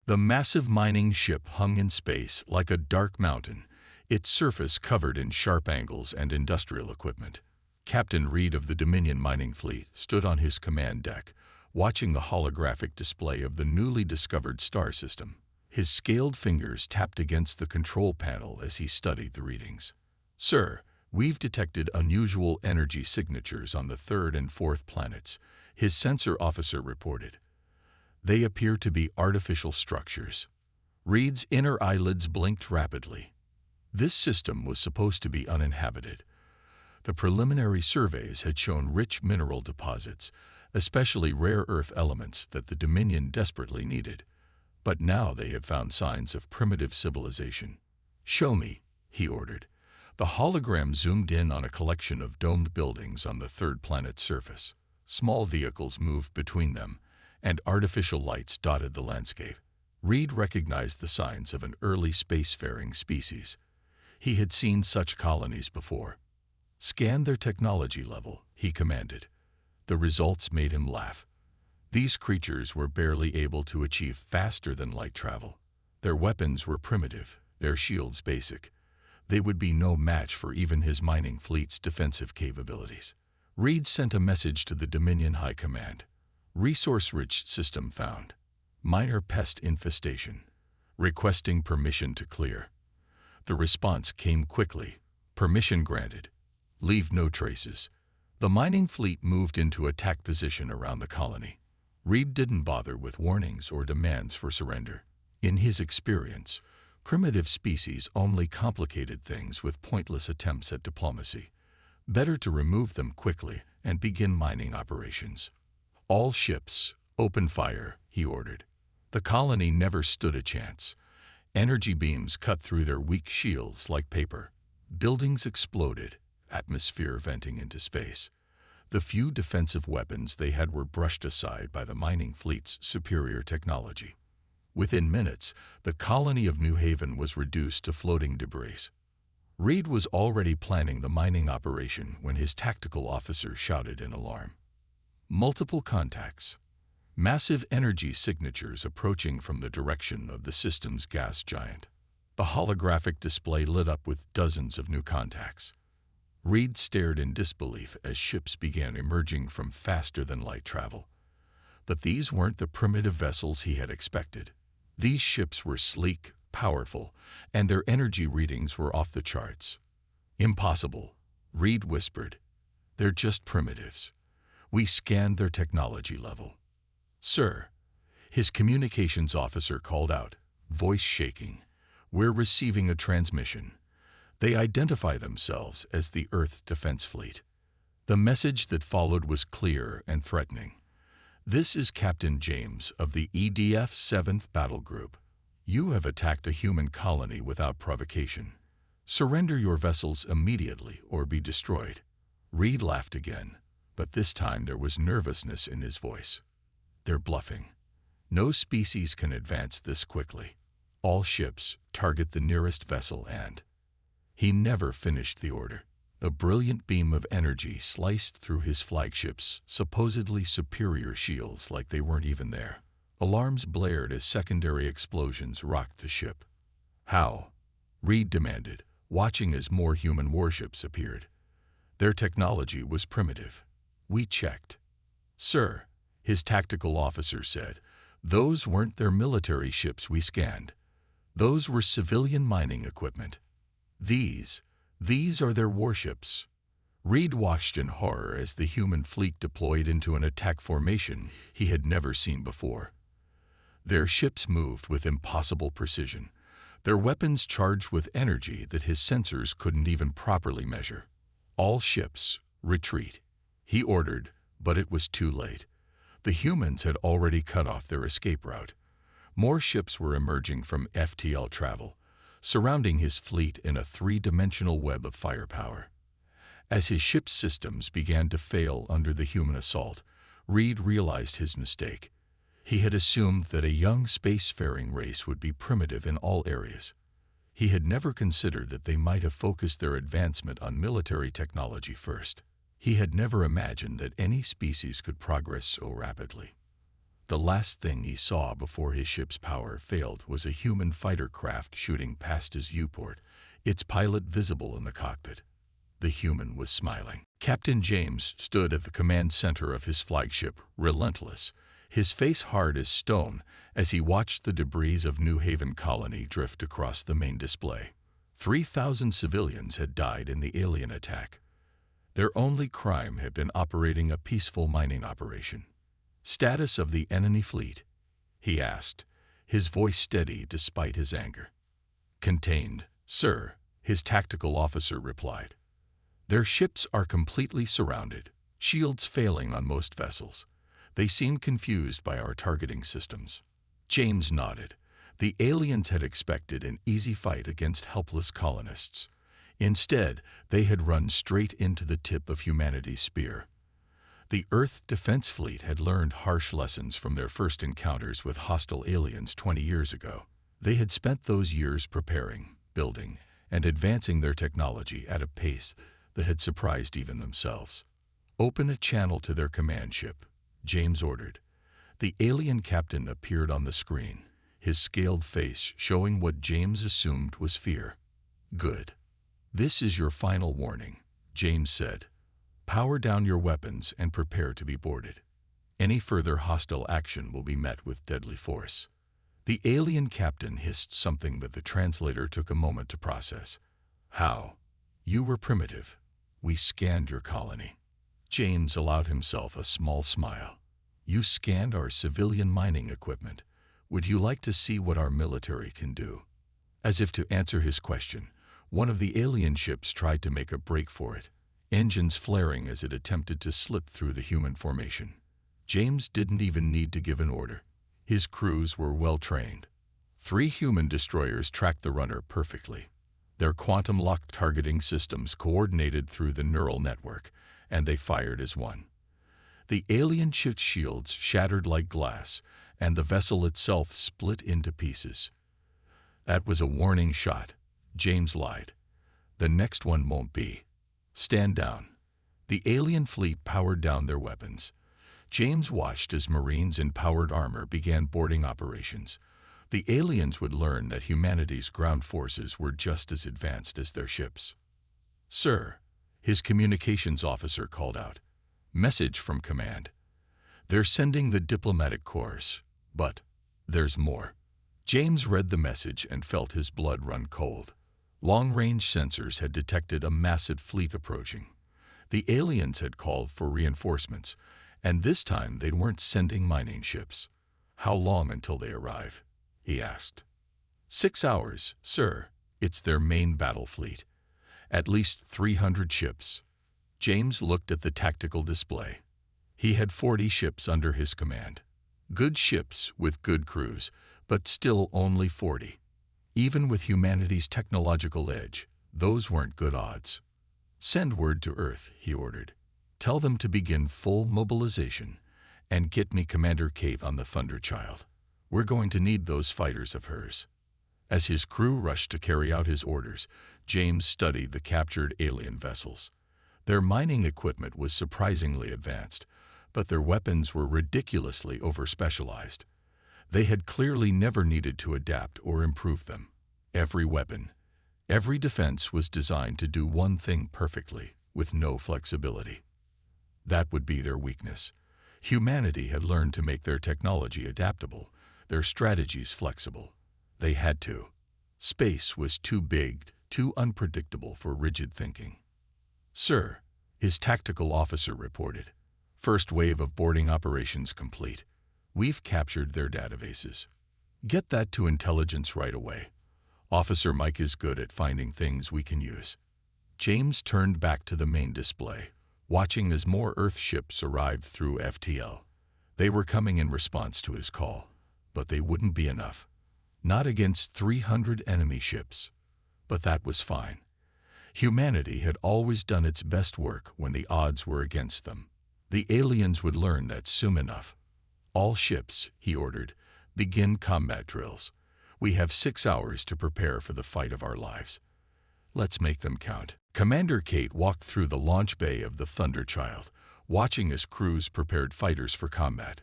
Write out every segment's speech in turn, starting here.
The massive mining ship hung in space like a dark mountain, its surface covered in sharp angles and industrial equipment. Captain Reed of the Dominion mining fleet stood on his command deck, watching the holographic display of the newly discovered star system. His scaled fingers tapped against the control panel as he studied the readings. "Sir, we've detected unusual energy signatures on the third and fourth planets," his sensor officer reported. "They appear to be artificial structures." Reed's inner eyelids blinked rapidly. This system was supposed to be uninhabited. The preliminary surveys had shown rich mineral deposits, especially rare earth elements that the Dominion desperately needed. But now they had found signs of primitive civilization. "Show me," he ordered. The hologram zoomed in on a collection of domed buildings on the third planet's surface. Small vehicles moved between them, and artificial lights dotted the landscape. Reed recognized the signs of an early spacefaring species. He had seen such colonies before. "Scan their technology level," he commanded. The results made him laugh. These creatures were barely able to achieve faster-than-light travel. Their weapons were primitive, their shields basic. They would be no match for even his mining fleet's defensive capabilities. Reed sent a message to the Dominion High Command. "Resource-rich system found. Minor pest infestation. Requesting permission to clear." The response came quickly. "Permission granted. Leave no traces." The mining fleet moved into attack position around the colony. Reed didn't bother with warnings or demands for surrender. In his experience, primitive species only complicated things with pointless attempts at diplomacy. Better to remove them quickly and begin mining operations. "All ships, open fire," he ordered. The colony never stood a chance. Energy beams cut through their weak shields like paper. Buildings exploded, atmosphere venting into space. The few defensive weapons they had were brushed aside by the mining fleet's superior technology. Within minutes, the colony of New Haven was reduced to floating debris. Reed was already planning the mining operation when his tactical officer shouted in alarm. Multiple contacts. Massive energy signatures approaching from the direction of the system's gas giant. The holographic display lit up with dozens of new contacts. Reed stared in disbelief as ships began emerging from faster-than-light travel. But these weren't the primitive vessels he had expected. These ships were sleek, powerful, and their energy readings were off the charts. "Impossible," Reed whispered. "They're just primitives. We scanned their technology level." "Sir," his communications officer called out, voice shaking, "we're receiving a transmission. They identify themselves as the Earth Defense Fleet." The message that followed was clear and threatening. "This is Captain James of the EDF 7th Battle Group. You have attacked a human colony without provocation. Surrender your vessels immediately or be destroyed." Reed laughed again, but this time there was nervousness in his voice. "They're bluffing. No species can advance this quickly. All ships target the nearest vessel and—" He never finished the order. A brilliant beam of energy sliced through his flagship's supposedly superior shields like they weren't even there. Alarms blared as secondary explosions rocked the ship. "How?" Reed demanded, watching as more human warships appeared. "Their technology was primitive. We checked." "Sir," his tactical officer said, "those weren't their military ships we scanned. Those were civilian mining equipment. These are their warships." Reed watched in horror as the human fleet deployed into an attack formation he had never seen before. Their ships moved with impossible precision, their weapons charged with energy that his sensors couldn't even properly measure. "All ships, retreat," he ordered, but it was too late. The humans had already cut off their escape route. More ships were emerging from FTL travel, surrounding his fleet in a three-dimensional web of firepower. As his ship's systems began to fail under the human assault, Reed realized his mistake. He had assumed that a young spacefaring race would be primitive in all areas. He had never considered that they might have focused their advancement on military technology first. He had never imagined that any species could progress so rapidly. The last thing he saw before his ship's power failed was a human fighter craft shooting past his viewport, its pilot visible in the cockpit. The human was smiling. Captain James stood at the command center of his flagship, relentless, his face hard as stone as he watched the debris of New Haven colony drift across the main display. 3,000 civilians had died in the alien attack. Their only crime had been operating a peaceful mining operation. "Status of the enemy fleet?" he asked, his voice steady despite his anger. "Contained, sir," his tactical officer replied. "Their ships are completely surrounded, shields failing on most vessels. They seem confused by our targeting systems." James nodded. The aliens had expected an easy fight against helpless colonists. Instead, they had run straight into the tip of humanity's spear. The Earth Defense Fleet had learned harsh lessons from their first encounters with hostile aliens 20 years ago. They had spent those years preparing, building, and advancing their technology at a pace that had surprised even themselves. "Open a channel to their command ship," James ordered. The alien captain appeared on the screen, his scaled face showing what James assumed was fear. "Good. This is your final warning," James said. "Power down your weapons and prepare to be boarded. Any further hostile action will be met with deadly force." The alien captain hissed something that the translator took a moment to process. "How? You were primitive. We scanned your colony." James allowed himself a small smile. "You scanned our civilian mining equipment. Would you like to see what our military can do?" As if to answer his question, one of the alien ships tried to make a break for it, engines flaring as it attempted to slip through the human formation. James didn't even need to give an order. His crews were well trained. 3 human destroyers tracked the runner perfectly. Their quantum-locked targeting systems coordinated through the neural network, and they fired as one. The alien ship's shields shattered like glass, and the vessel itself split into pieces. "That was a warning shot," James lied. "The next one won't be. Stand down." The alien fleet powered down their weapons. James watched as Marines in powered armor began boarding operations. The aliens would learn that humanity's ground forces were just as advanced as their ships. "Sir," his communications officer called out. "Message from command. They're sending the diplomatic corps, but there's more." James read the message and felt his blood run cold. Long-range sensors had detected a massive fleet approaching. The aliens had called for reinforcements, and this time they weren't sending mining ships. "How long until they arrive?" he asked. 6 hours, sir. It's their main battle fleet. At least 300 ships." James looked at the tactical display. He had 40 ships under his command. Good ships with good crews, but still only 40. Even with humanity's technological edge, those weren't good odds. "Send word to Earth," he ordered. "Tell them to begin full mobilization, and get me Commander Kate on the Thunderchild. We're going to need those fighters of hers." As his crew rushed to carry out his orders, James studied the captured alien vessels. Their mining equipment was surprisingly advanced, but their weapons were ridiculously over-specialized. They had clearly never needed to adapt or improve them. Every weapon, every defense was designed to do one thing perfectly, with no flexibility. That would be their weakness. Humanity had learned to make their technology adaptable, their strategies flexible. They had to. Space was too big, too unpredictable for rigid thinking. "Sir," his tactical officer reported. "First wave of boarding operations complete. We've captured their databases. Get that to intelligence right away. Officer Mike is good at finding things we can use." James turned back to the main display, watching as more Earth ships arrived through FTL. They were coming in response to his call, but they wouldn't be enough. Not against 300 enemy ships. But that was fine. Humanity had always done its best work when the odds were against them. The aliens would learn that soon enough. "All ships," he ordered, "begin combat drills. We have 6 hours to prepare for the fight of our lives. Let's make them count." Commander Kate walked through the launch bay of the Thunderchild, watching as crews prepared fighters for combat.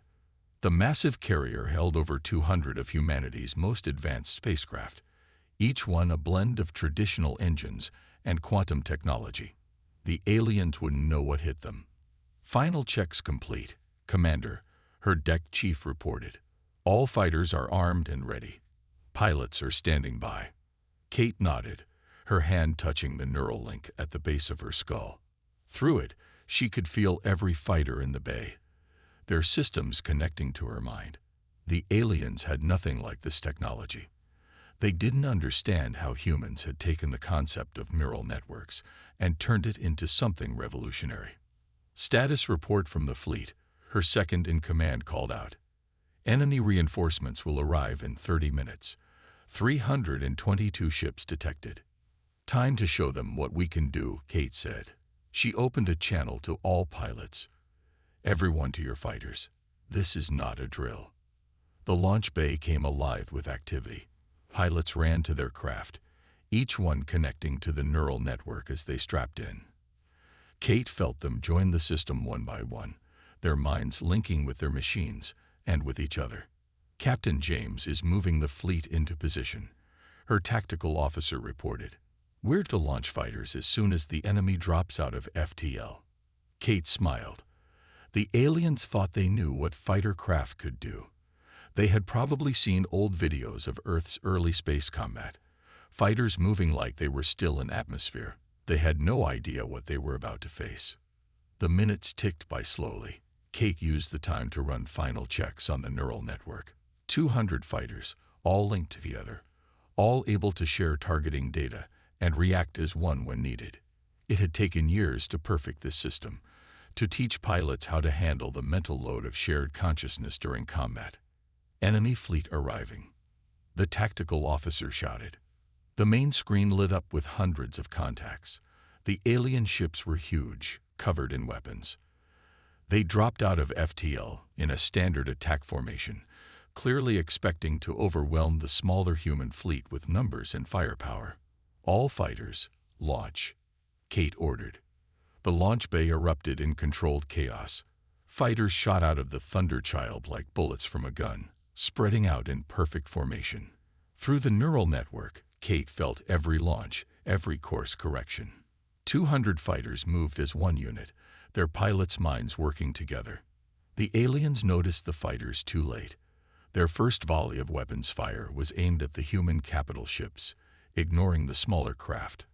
The massive carrier held over 200 of humanity's most advanced spacecraft, each one a blend of traditional engines and quantum technology. The aliens wouldn't know what hit them. Final checks complete, Commander, her deck chief reported. All fighters are armed and ready. Pilots are standing by. Kate nodded, her hand touching the neural link at the base of her skull. Through it, she could feel every fighter in the bay, their systems connecting to her mind. The aliens had nothing like this technology. They didn't understand how humans had taken the concept of neural networks and turned it into something revolutionary. Status report from the fleet, her second-in-command called out. Enemy reinforcements will arrive in 30 minutes. 322 ships detected. Time to show them what we can do, Kate said. She opened a channel to all pilots. Everyone to your fighters. This is not a drill. The launch bay came alive with activity. Pilots ran to their craft, each one connecting to the neural network as they strapped in. Kate felt them join the system one by one, their minds linking with their machines and with each other. Captain James is moving the fleet into position, her tactical officer reported. We're to launch fighters as soon as the enemy drops out of FTL. Kate smiled. The aliens thought they knew what fighter craft could do. They had probably seen old videos of Earth's early space combat, fighters moving like they were still in atmosphere. They had no idea what they were about to face. The minutes ticked by slowly. Kate used the time to run final checks on the neural network. 200 fighters, all linked together, all able to share targeting data and react as one when needed. It had taken years to perfect this system, to teach pilots how to handle the mental load of shared consciousness during combat. Enemy fleet arriving. The tactical officer shouted. The main screen lit up with hundreds of contacts. The alien ships were huge, covered in weapons. They dropped out of FTL in a standard attack formation, clearly expecting to overwhelm the smaller human fleet with numbers and firepower. All fighters, launch, Kate ordered. The launch bay erupted in controlled chaos. Fighters shot out of the Thunder Child like bullets from a gun, spreading out in perfect formation. Through the neural network, Kate felt every launch, every course correction. 200 fighters moved as one unit, their pilots' minds working together. The aliens noticed the fighters too late. Their first volley of weapons fire was aimed at the human capital ships, ignoring the smaller craft.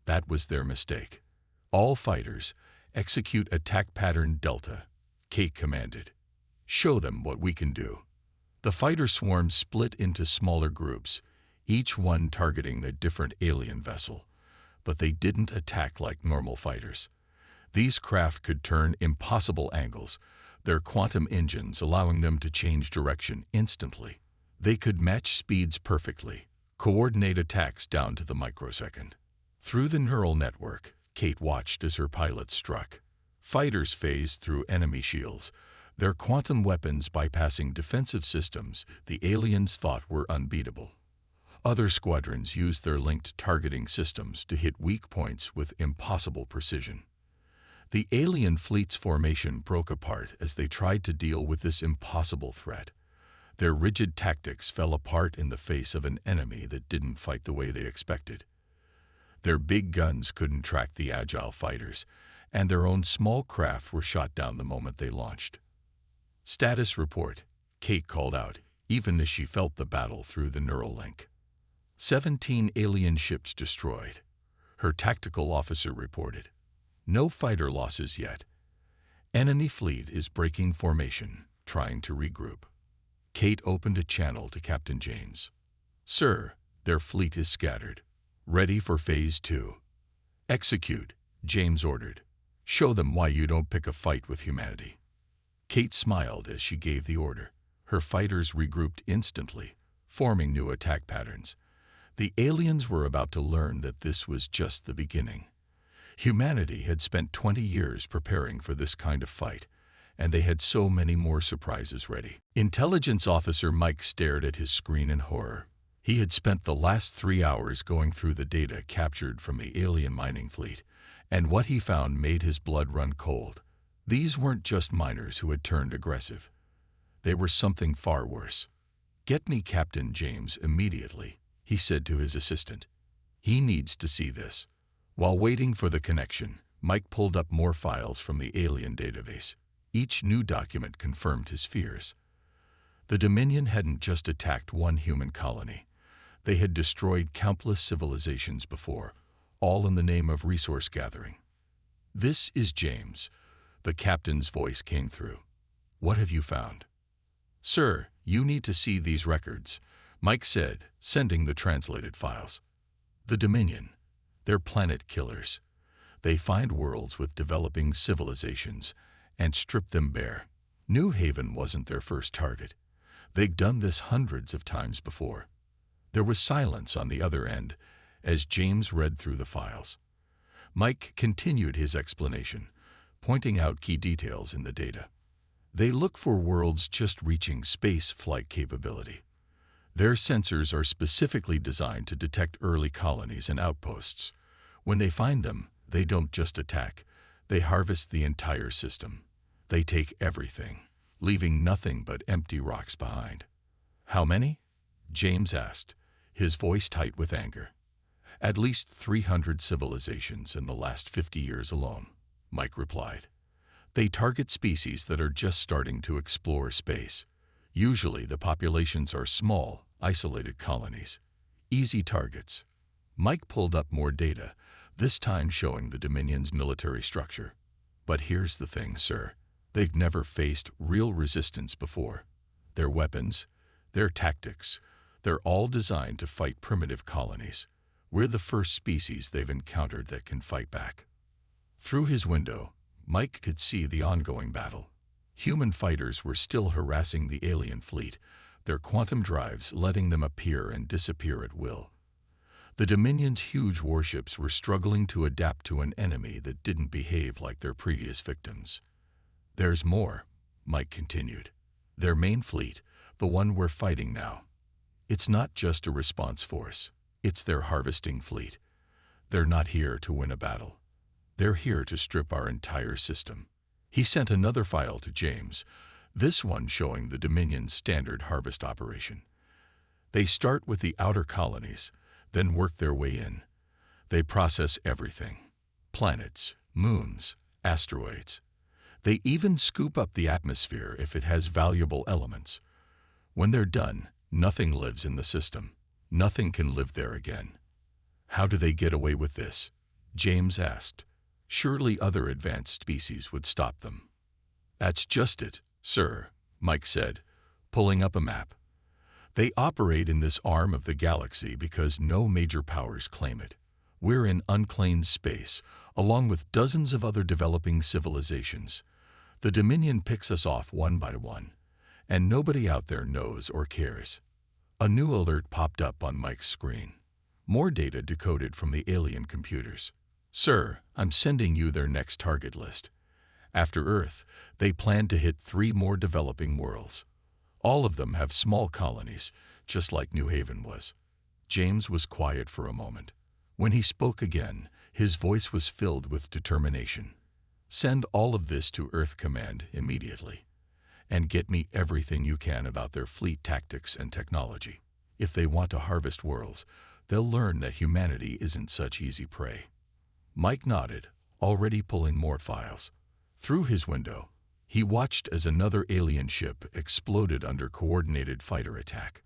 That was their mistake. All fighters, execute attack pattern Delta, Kate commanded. Show them what we can do. The fighter swarm split into smaller groups, each one targeting a different alien vessel, but they didn't attack like normal fighters. These craft could turn impossible angles, their quantum engines allowing them to change direction instantly. They could match speeds perfectly, coordinate attacks down to the microsecond. Through the neural network, Kate watched as her pilots struck. Fighters phased through enemy shields, their quantum weapons bypassing defensive systems the aliens thought were unbeatable. Other squadrons used their linked targeting systems to hit weak points with impossible precision. The alien fleet's formation broke apart as they tried to deal with this impossible threat. Their rigid tactics fell apart in the face of an enemy that didn't fight the way they expected. Their big guns couldn't track the agile fighters, and their own small craft were shot down the moment they launched. Status report, Kate called out, even as she felt the battle through the neural link. 17 alien ships destroyed, her tactical officer reported. No fighter losses yet. Enemy fleet is breaking formation, trying to regroup. Kate opened a channel to Captain James. Sir, their fleet is scattered. Ready for Phase 2. Execute, James ordered. Show them why you don't pick a fight with humanity. Kate smiled as she gave the order. Her fighters regrouped instantly, forming new attack patterns. The aliens were about to learn that this was just the beginning. Humanity had spent 20 years preparing for this kind of fight, and they had so many more surprises ready. Intelligence Officer Mike stared at his screen in horror. He had spent the last 3 hours going through the data captured from the alien mining fleet, and what he found made his blood run cold. These weren't just miners who had turned aggressive. They were something far worse. "Get me Captain James immediately," he said to his assistant. "He needs to see this." While waiting for the connection, Mike pulled up more files from the alien database. Each new document confirmed his fears. The Dominion hadn't just attacked one human colony. They had destroyed countless civilizations before, all in the name of resource gathering. "This is James." The captain's voice came through. "What have you found?" "Sir, you need to see these records," Mike said, sending the translated files. "The Dominion. They're planet killers. They find worlds with developing civilizations and strip them bare. New Haven wasn't their first target. They'd done this hundreds of times before." There was silence on the other end as James read through the files. Mike continued his explanation, pointing out key details in the data. "They look for worlds just reaching space flight capability. Their sensors are specifically designed to detect early colonies and outposts. When they find them, they don't just attack, they harvest the entire system. They take everything, leaving nothing but empty rocks behind." "How many?" James asked, his voice tight with anger. "At least 300 civilizations in the last 50 years alone," Mike replied. "They target species that are just starting to explore space. Usually the populations are small, isolated colonies. Easy targets." Mike pulled up more data, this time showing the Dominion's military structure. "But here's the thing, sir. They've never faced real resistance before. Their weapons, their tactics, they're all designed to fight primitive colonies. We're the first species they've encountered that can fight back." Through his window, Mike could see the ongoing battle. Human fighters were still harassing the alien fleet, their quantum drives letting them appear and disappear at will. The Dominion's huge warships were struggling to adapt to an enemy that didn't behave like their previous victims. "There's more," Mike continued. "Their main fleet, the one we're fighting now. It's not just a response force, it's their harvesting fleet. They're not here to win a battle. They're here to strip our entire system." He sent another file to James, this one showing the Dominion's standard harvest operation. "They start with the outer colonies, then work their way in. They process everything: planets, moons, asteroids. They even scoop up the atmosphere if it has valuable elements. When they're done, nothing lives in the system. Nothing can live there again." "How do they get away with this?" James asked. "Surely other advanced species would stop them." "That's just it, sir," Mike said, pulling up a map. "They operate in this arm of the galaxy because no major powers claim it. We're in unclaimed space, along with dozens of other developing civilizations. The Dominion picks us off one by one, and nobody out there knows or cares." A new alert popped up on Mike's screen. More data decoded from the alien computers. "Sir, I'm sending you their next target list. After Earth, they plan to hit 3 more developing worlds. All of them have small colonies, just like New Haven was." James was quiet for a moment. When he spoke again, his voice was filled with determination. "Send all of this to Earth Command immediately, and get me everything you can about their fleet tactics and technology. If they want to harvest worlds, they'll learn that humanity isn't such easy prey." Mike nodded, already pulling more files. Through his window, he watched as another alien ship exploded under coordinated fighter attack.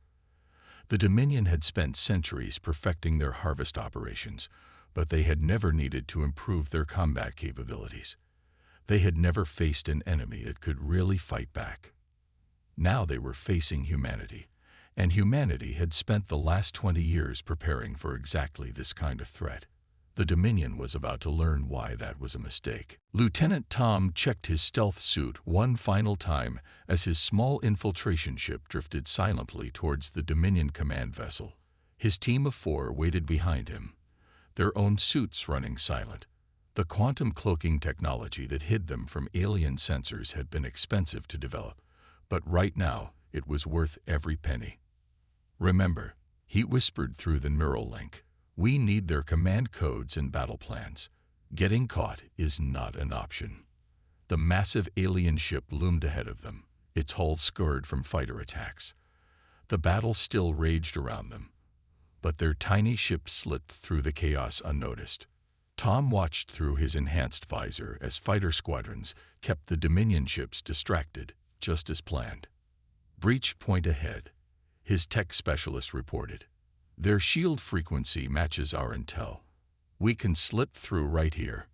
The Dominion had spent centuries perfecting their harvest operations, but they had never needed to improve their combat capabilities. They had never faced an enemy that could really fight back. Now they were facing humanity, and humanity had spent the last 20 years preparing for exactly this kind of threat. The Dominion was about to learn why that was a mistake. Lieutenant Tom checked his stealth suit one final time as his small infiltration ship drifted silently towards the Dominion command vessel. His team of 4 waited behind him, their own suits running silent. The quantum cloaking technology that hid them from alien sensors had been expensive to develop, but right now it was worth every penny. "Remember," he whispered through the neural link, "we need their command codes and battle plans. Getting caught is not an option." The massive alien ship loomed ahead of them, its hull scarred from fighter attacks. The battle still raged around them, but their tiny ship slipped through the chaos unnoticed. Tom watched through his enhanced visor as fighter squadrons kept the Dominion ships distracted, just as planned. "Breach point ahead," his tech specialist reported. "Their shield frequency matches our intel. We can slip through right here."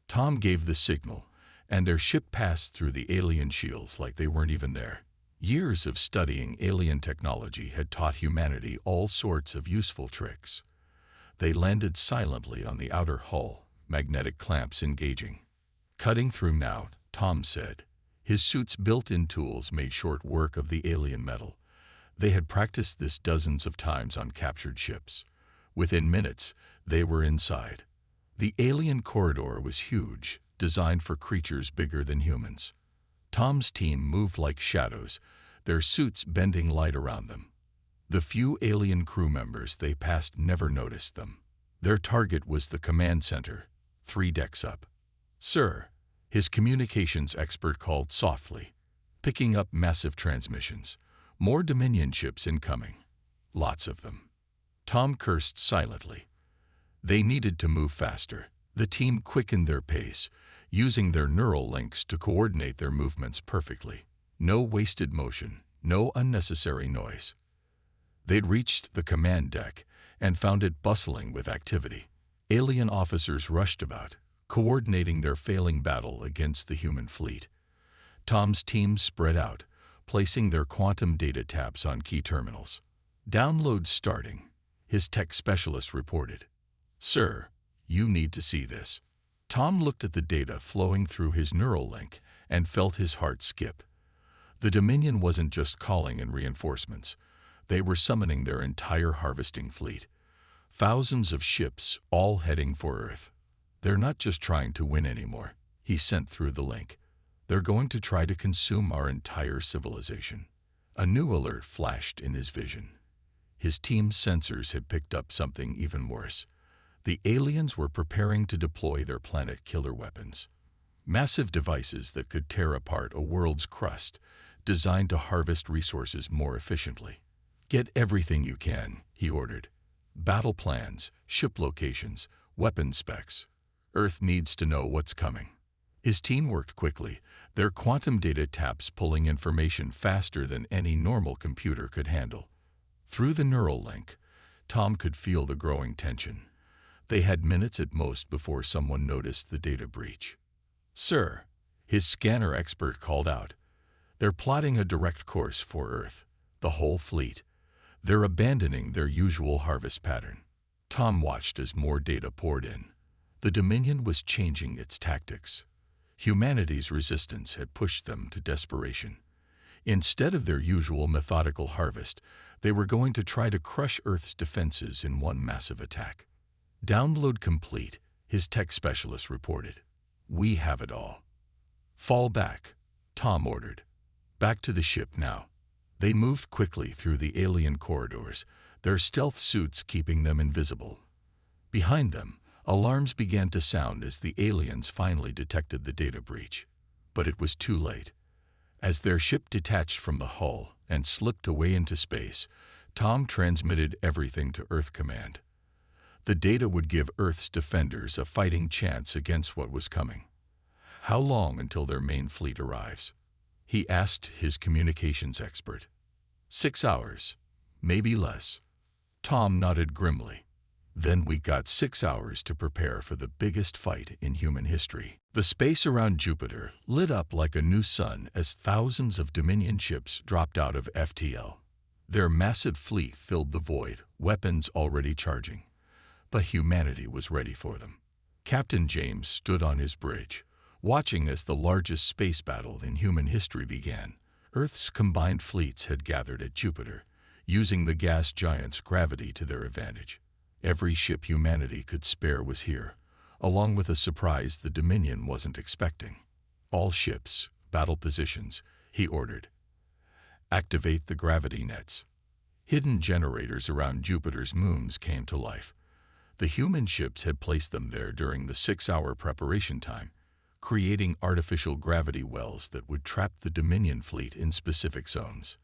Tom gave the signal, and their ship passed through the alien shields like they weren't even there. Years of studying alien technology had taught humanity all sorts of useful tricks. They landed silently on the outer hull, magnetic clamps engaging. "Cutting through now," Tom said. His suit's built-in tools made short work of the alien metal. They had practiced this dozens of times on captured ships. Within minutes, they were inside. The alien corridor was huge, designed for creatures bigger than humans. Tom's team moved like shadows, their suits bending light around them. The few alien crew members they passed never noticed them. Their target was the command center, 3 decks up. "Sir," his communications expert called softly, picking up massive transmissions. "More Dominion ships incoming. Lots of them." Tom cursed silently. They needed to move faster. The team quickened their pace, using their neural links to coordinate their movements perfectly. No wasted motion, no unnecessary noise. They'd reached the command deck and found it bustling with activity. Alien officers rushed about, coordinating their failing battle against the human fleet. Tom's team spread out, placing their quantum data taps on key terminals. "Download starting," his tech specialist reported. "Sir, you need to see this." Tom looked at the data flowing through his neural link and felt his heart skip. The Dominion wasn't just calling in reinforcements. They were summoning their entire harvesting fleet. Thousands of ships, all heading for Earth. "They're not just trying to win anymore," he sent through the link. "They're going to try to consume our entire civilization." A new alert flashed in his vision. His team's sensors had picked up something even worse. The aliens were preparing to deploy their planet-killer weapons. Massive devices that could tear apart a world's crust, designed to harvest resources more efficiently. "Get everything you can," he ordered. "Battle plans, ship locations, weapon specs. Earth needs to know what's coming." His team worked quickly, their quantum data taps pulling information faster than any normal computer could handle. Through the neural link, Tom could feel the growing tension. They had minutes at most before someone noticed the data breach. "Sir," his scanner expert called out, "they're plotting a direct course for Earth, the whole fleet. They're abandoning their usual harvest pattern." Tom watched as more data poured in. The Dominion was changing its tactics. Humanity's resistance had pushed them to desperation. Instead of their usual methodical harvest, they were going to try to crush Earth's defenses in one massive attack. "Download complete," his tech specialist reported. "We have it all." "Fall back," Tom ordered. "Back to the ship now." They moved quickly through the alien corridors, their stealth suits keeping them invisible. Behind them, alarms began to sound as the aliens finally detected the data breach. But it was too late. As their ship detached from the hull and slipped away into space, Tom transmitted everything to Earth Command. The data would give Earth's defenders a fighting chance against what was coming. "How long until their main fleet arrives?" he asked his communications expert. 6 hours, maybe less." Tom nodded grimly. "Then we got 6 hours to prepare for the biggest fight in human history." The space around Jupiter lit up like a new sun as thousands of Dominion ships dropped out of FTL. Their massive fleet filled the void, weapons already charging. But humanity was ready for them. Captain James stood on his bridge, watching as the largest space battle in human history began. Earth's combined fleets had gathered at Jupiter, using the gas giant's gravity to their advantage. Every ship humanity could spare was here, along with a surprise the Dominion wasn't expecting. "All ships, battle positions," he ordered. "Activate the gravity nets." Hidden generators around Jupiter's moons came to life. The human ships had placed them there during the 6-hour preparation time, creating artificial gravity wells that would trap the Dominion fleet in specific zones.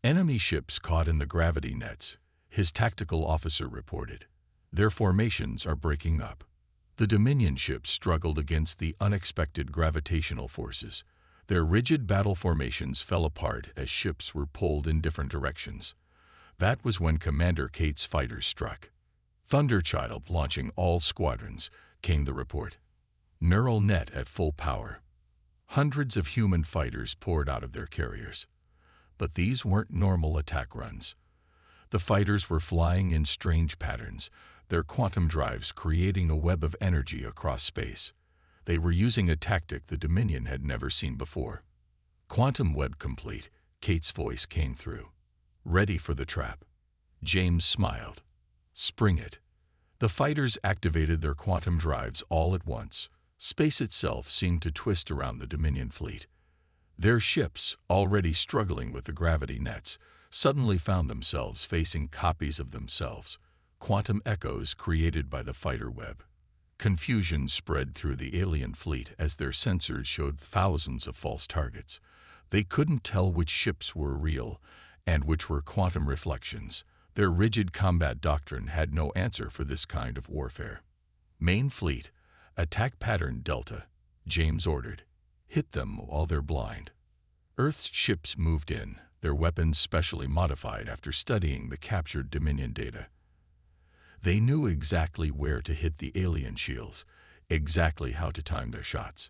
Enemy ships caught in the gravity nets, his tactical officer reported. Their formations are breaking up. The Dominion ships struggled against the unexpected gravitational forces. Their rigid battle formations fell apart as ships were pulled in different directions. That was when Commander Kate's fighters struck. Thunderchild launching all squadrons, came the report. Neural net at full power. Hundreds of human fighters poured out of their carriers. But these weren't normal attack runs. The fighters were flying in strange patterns, their quantum drives creating a web of energy across space. They were using a tactic the Dominion had never seen before. Quantum web complete, Kate's voice came through. Ready for the trap. James smiled. Spring it. The fighters activated their quantum drives all at once. Space itself seemed to twist around the Dominion fleet. Their ships, already struggling with the gravity nets, suddenly found themselves facing copies of themselves, quantum echoes created by the fighter web. Confusion spread through the alien fleet as their sensors showed thousands of false targets. They couldn't tell which ships were real and which were quantum reflections. Their rigid combat doctrine had no answer for this kind of warfare. Main fleet, attack pattern Delta, James ordered. Hit them while they're blind. Earth's ships moved in, their weapons specially modified after studying the captured Dominion data. They knew exactly where to hit the alien shields, exactly how to time their shots.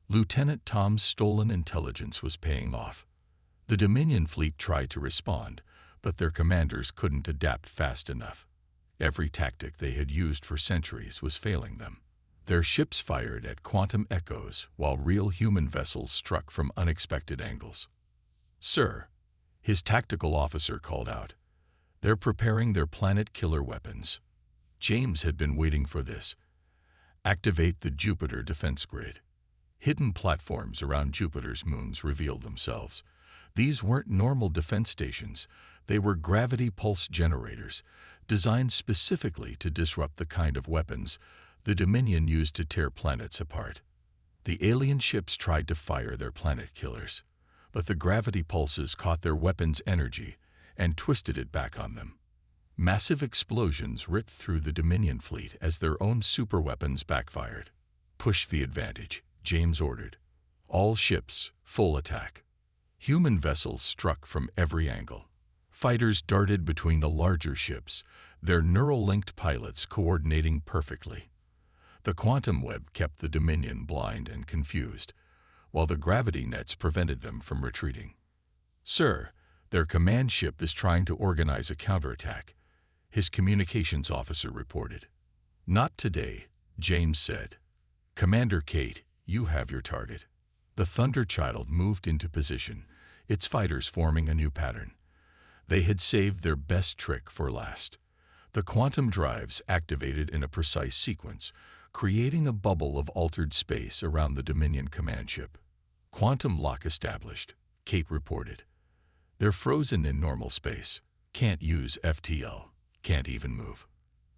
Lieutenant Tom's stolen intelligence was paying off. The Dominion fleet tried to respond, but their commanders couldn't adapt fast enough. Every tactic they had used for centuries was failing them. Their ships fired at quantum echoes while real human vessels struck from unexpected angles. Sir, his tactical officer called out, they're preparing their planet killer weapons. James had been waiting for this. Activate the Jupiter defense grid. Hidden platforms around Jupiter's moons revealed themselves. These weren't normal defense stations. They were gravity pulse generators, designed specifically to disrupt the kind of weapons the Dominion used to tear planets apart. The alien ships tried to fire their planet killers, but the gravity pulses caught their weapons' energy and twisted it back on them. Massive explosions ripped through the Dominion fleet as their own superweapons backfired. Push the advantage, James ordered. All ships, full attack. Human vessels struck from every angle. Fighters darted between the larger ships, their neural-linked pilots coordinating perfectly. The quantum web kept the Dominion blind and confused, while the gravity nets prevented them from retreating. Sir, their command ship is trying to organize a counterattack, his communications officer reported. Not today, James said. Commander Kate, you have your target. The Thunderchild moved into position, its fighters forming a new pattern. They had saved their best trick for last. The quantum drives activated in a precise sequence, creating a bubble of altered space around the Dominion command ship. Quantum lock established, Kate reported. They're frozen in normal space. Can't use FTL. Can't even move.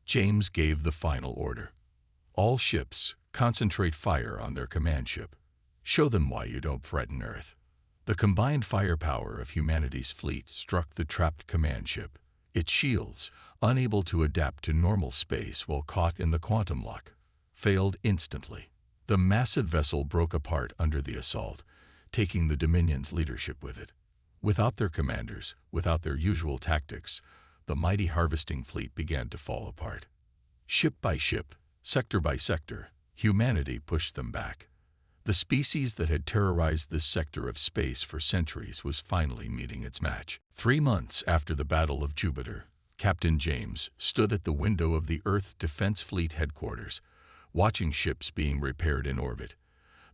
James gave the final order. All ships, concentrate fire on their command ship. Show them why you don't threaten Earth. The combined firepower of humanity's fleet struck the trapped command ship. Its shields, unable to adapt to normal space while caught in the quantum lock, failed instantly. The massive vessel broke apart under the assault, taking the Dominion's leadership with it. Without their commanders, without their usual tactics, the mighty harvesting fleet began to fall apart. Ship by ship, sector by sector, humanity pushed them back. The species that had terrorized this sector of space for centuries was finally meeting its match. 3 months after the Battle of Jupiter, Captain James stood at the window of the Earth Defense Fleet headquarters, watching ships being repaired in orbit.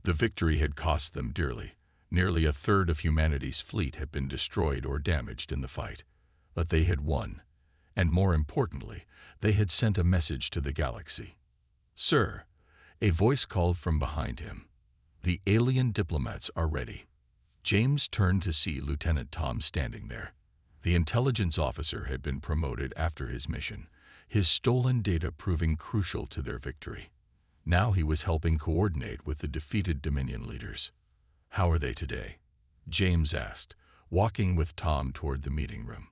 The victory had cost them dearly. Nearly a third of humanity's fleet had been destroyed or damaged in the fight. But they had won, and more importantly, they had sent a message to the galaxy. Sir, a voice called from behind him. The alien diplomats are ready. James turned to see Lieutenant Tom standing there. The intelligence officer had been promoted after his mission, his stolen data proving crucial to their victory. Now he was helping coordinate with the defeated Dominion leaders. "How are they today?" James asked, walking with Tom toward the meeting room.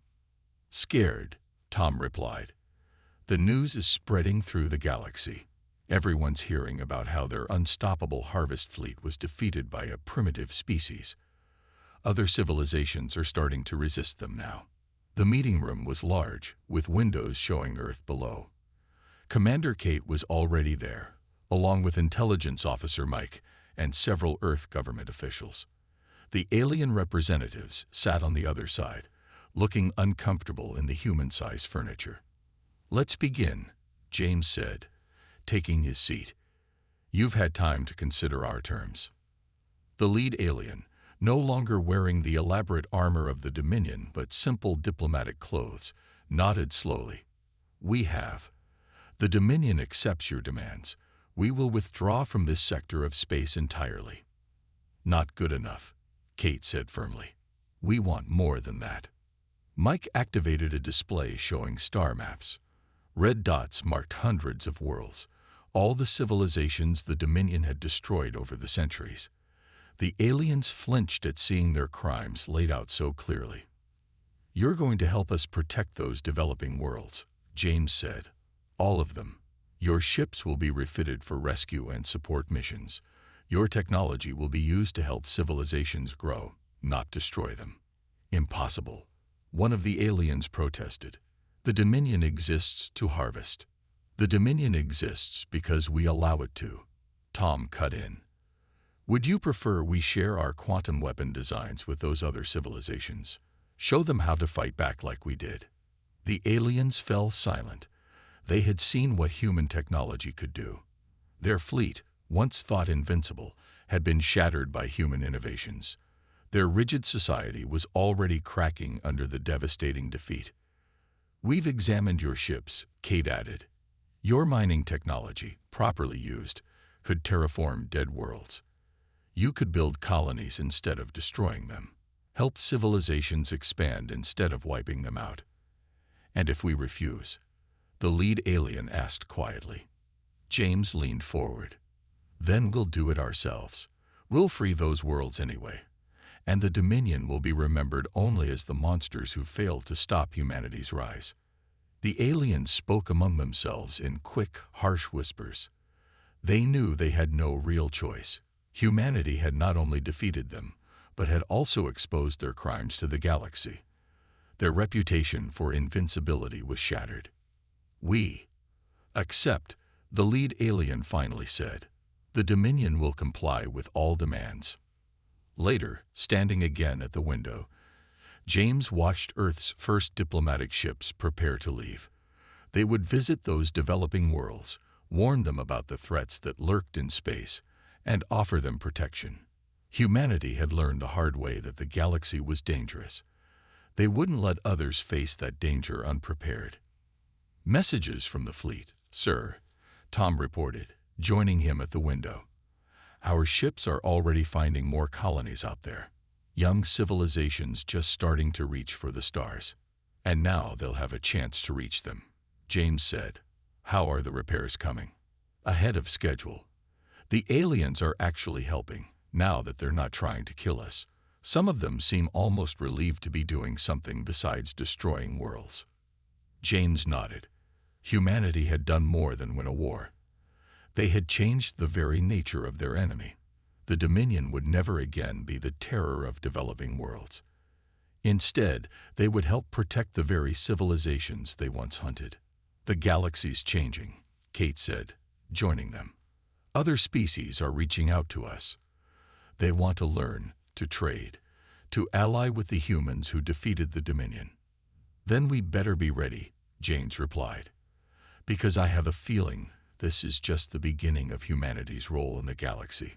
"Scared," Tom replied. "The news is spreading through the galaxy. Everyone's hearing about how their unstoppable harvest fleet was defeated by a primitive species. Other civilizations are starting to resist them now." The meeting room was large, with windows showing Earth below. Commander Kate was already there, along with Intelligence Officer Mike and several Earth government officials. The alien representatives sat on the other side, looking uncomfortable in the human-sized furniture. "Let's begin," James said, taking his seat. "You've had time to consider our terms." The lead alien, no longer wearing the elaborate armor of the Dominion but simple diplomatic clothes, nodded slowly. "We have. The Dominion accepts your demands. We will withdraw from this sector of space entirely." "Not good enough," Kate said firmly. "We want more than that." Mike activated a display showing star maps. Red dots marked hundreds of worlds, all the civilizations the Dominion had destroyed over the centuries. The aliens flinched at seeing their crimes laid out so clearly. "You're going to help us protect those developing worlds," James said. "All of them. Your ships will be refitted for rescue and support missions. Your technology will be used to help civilizations grow, not destroy them." "Impossible," one of the aliens protested. "The Dominion exists to harvest." "The Dominion exists because we allow it to," Tom cut in. "Would you prefer we share our quantum weapon designs with those other civilizations? Show them how to fight back like we did?" The aliens fell silent. They had seen what human technology could do. Their fleet, once thought invincible, had been shattered by human innovations. Their rigid society was already cracking under the devastating defeat. "We've examined your ships," Kate added. "Your mining technology, properly used, could terraform dead worlds. You could build colonies instead of destroying them, help civilizations expand instead of wiping them out." "And if we refuse?" the lead alien asked quietly. James leaned forward. "Then we'll do it ourselves. We'll free those worlds anyway. And the Dominion will be remembered only as the monsters who failed to stop humanity's rise." The aliens spoke among themselves in quick, harsh whispers. They knew they had no real choice. Humanity had not only defeated them, but had also exposed their crimes to the galaxy. Their reputation for invincibility was shattered. "We accept," the lead alien finally said. "The Dominion will comply with all demands." Later, standing again at the window, James watched Earth's first diplomatic ships prepare to leave. They would visit those developing worlds, warn them about the threats that lurked in space, and offer them protection. Humanity had learned the hard way that the galaxy was dangerous. They wouldn't let others face that danger unprepared. "Messages from the fleet, sir," Tom reported, joining him at the window. "Our ships are already finding more colonies out there. Young civilizations just starting to reach for the stars. And now they'll have a chance to reach them," James said. "How are the repairs coming?" "Ahead of schedule. The aliens are actually helping, now that they're not trying to kill us. Some of them seem almost relieved to be doing something besides destroying worlds." James nodded. Humanity had done more than win a war. They had changed the very nature of their enemy. The Dominion would never again be the terror of developing worlds. Instead, they would help protect the very civilizations they once hunted. "The galaxy's changing," Kate said, joining them. "Other species are reaching out to us. They want to learn, to trade, to ally with the humans who defeated the Dominion." "Then we better be ready," James replied. "Because I have a feeling this is just the beginning of humanity's role in the galaxy."